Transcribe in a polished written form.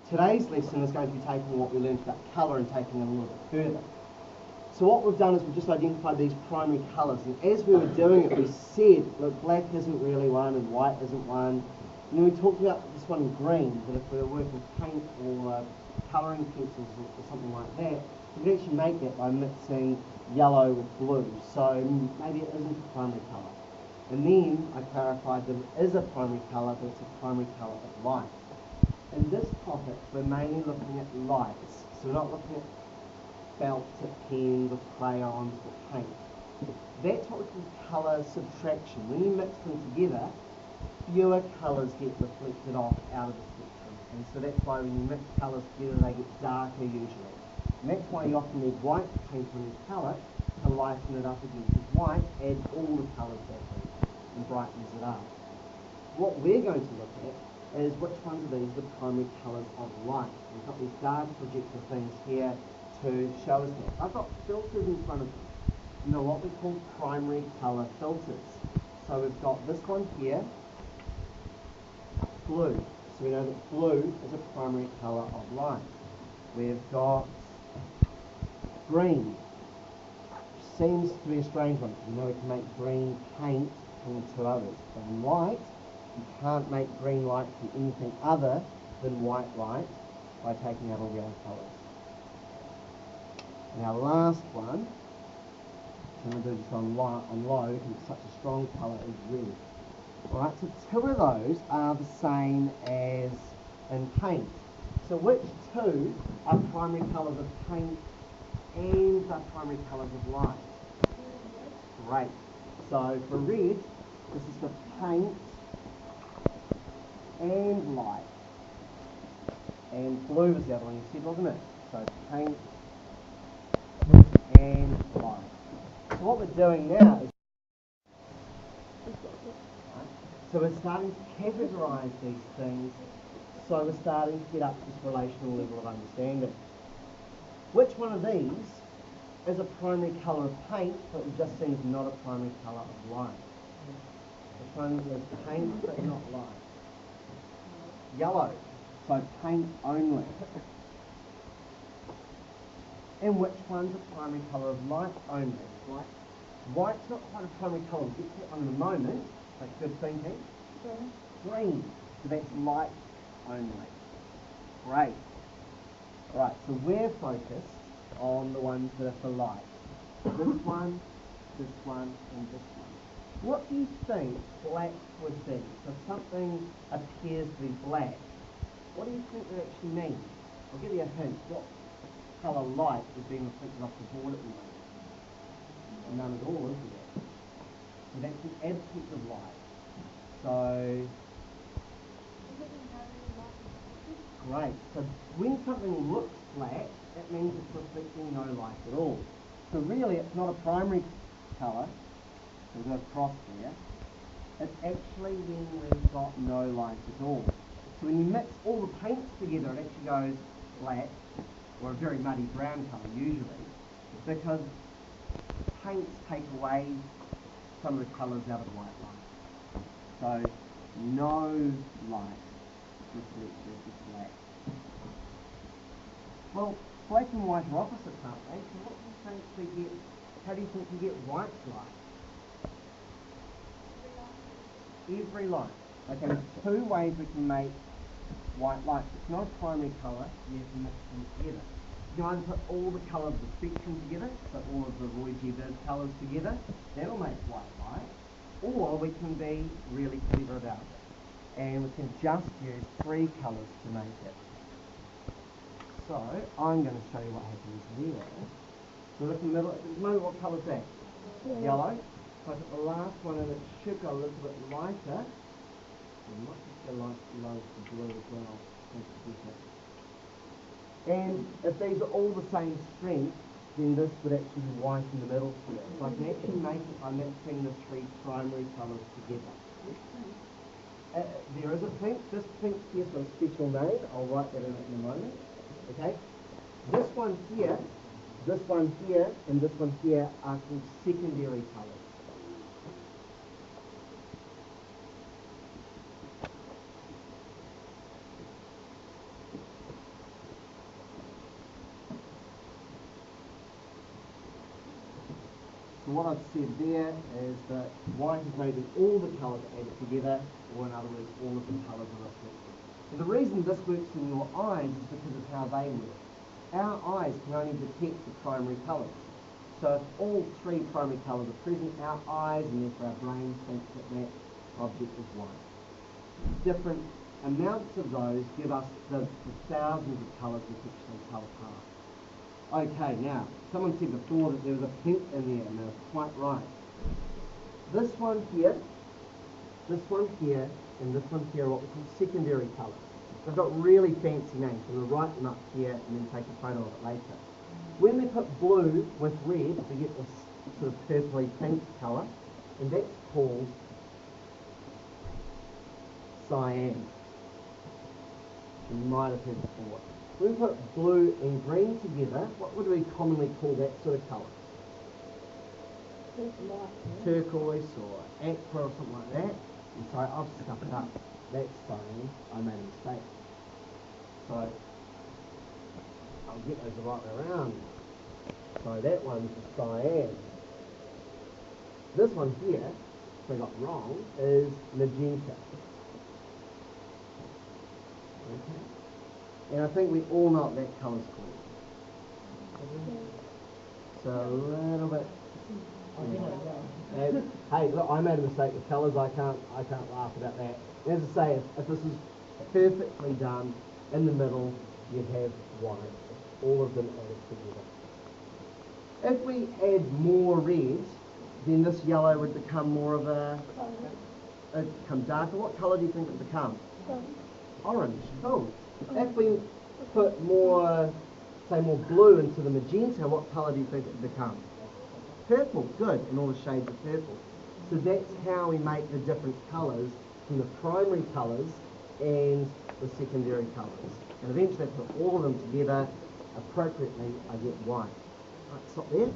today's lesson is going to be taking what we learned about colour and taking it a little bit further. So what we've done is we've just identified these primary colours, and as we were doing it we said, look, black isn't really one and white isn't one. And then we talked about this one green, that if we were working with paint or colouring pencils or something like that, we could actually make that by mixing yellow with blue. So maybe it isn't a primary colour. And then I clarified that it is a primary colour, but it's a primary colour of light. In this topic, we're mainly looking at lights. So we're not looking at belts, at pens, or crayons, or paint. That's what we call colour subtraction. When you mix them together, fewer colours get reflected off out of the spectrum. And so that's why when you mix colours together, they get darker usually. And that's why you often need white paint on your palette to lighten it up again, because white adds all the colours back in and brightens it up. What we're going to look at is which ones of these are the primary colours of light. We've got these dark projector things here to show us that. I've got filters in front of me. You know what we call primary colour filters. So we've got this one here, blue. So we know that blue is a primary colour of light. We've got green. Seems to be a strange one. You know we can make green paint from two others. But in light, you can't make green light from anything other than white light by taking out all the other colours. And our last one, I'm going to do this on low because it's such a strong colour, is red. Alright, so two of those are the same as in paint. So which two are primary colours of paint and are primary colours of light? Great. So for red, this is for paint and light. And blue was the other one you said, wasn't it? So paint and light. So what we're doing now is, so we're starting to categorise these things, so we're starting to get up to this relational level of understanding. Which one of these is a primary colour of paint, but we've just seen is not a primary colour of light? Which one is paint but not light? Yellow, so paint only. And which one's a primary colour of light only? White's not quite a primary colour. We'll get to that one in a moment. That's good thinking. Green. So that's light only. Great. Right, so we're focused on the ones that are for light. This one, and this one. What do you think black would be? So if something appears to be black, what do you think that actually means? I'll give you a hint. What colour light is being reflected off the board at the moment? None at all, isn't it? So that's the absence of light. So, great. So when something looks black, that means it's reflecting no light at all. So really it's not a primary colour, so we've got a cross there. It's actually when we've got no light at all. So when you mix all the paints together, it actually goes black, or a very muddy brown colour usually, because paints take away some of the colours out of white light. So no light reflects versus black. Well, black and white are opposites, aren't they? So what do you think we get? How do you think we get white light? Every light. Okay, there's two ways we can make white light. It's not a primary colour, you have to mix them together. You can either put all the colours of the spectrum together, so all of the Roy G. Biv colours together, that'll make white light, or we can be really clever about it, and we can just use three colours to make it. So, I'm going to show you what happens there. So look in the middle, at the moment what colour is that? Yellow. So I put the last one in, it should go a little bit lighter. We might just go low to blue as well. And if these are all the same strength, then this would actually be white in the middle here. So I can actually make it by mixing the three primary colours together. There is a pink. This pink here has got a special name. I'll write that in a moment. Okay? This one here, and this one here are called secondary colours. So what I've said there is that white is maybe all the colours added together, or in other words, all of the colours are reflected. And the reason this works in your eyes is because of how they work. Our eyes can only detect the primary colours. So if all three primary colours are present, our eyes and therefore our brain think that that object is white. Different amounts of those give us the thousands of colours which actually tell apart. Okay, now, someone said before that there was a pink in there, and they're quite right. This one here, and this one here are what we call secondary colours. They've got really fancy names, so we'll write them up here and then take a photo of it later. When we put blue with red, we get this sort of purpley pink colour, and that's called cyan. You might have heard before. When we put blue and green together, what would we commonly call that sort of colour? Turquoise or aqua or something like that. I'm sorry, I've stuffed it up. That's cyan. I made a mistake. So I'll get those the right way around. So that one's cyan. This one here, if I got wrong, is magenta. Okay. And I think we all know what that colour's called. So a little bit. Yeah. Hey, look, I made a mistake with colours. I can't laugh about that. As I say, if this is perfectly done, in the middle you'd have white. All of them added together. If we add more red, then this yellow would become more of it'd become darker. What colour do you think it would become? Orange. Cool. If we put more, say more blue into the magenta, what colour do you think it would become? Purple. Good. And all the shades of purple. So that's how we make the different colours from the primary colours and the secondary colours. And eventually I put all of them together appropriately, I get white. Right, stop there.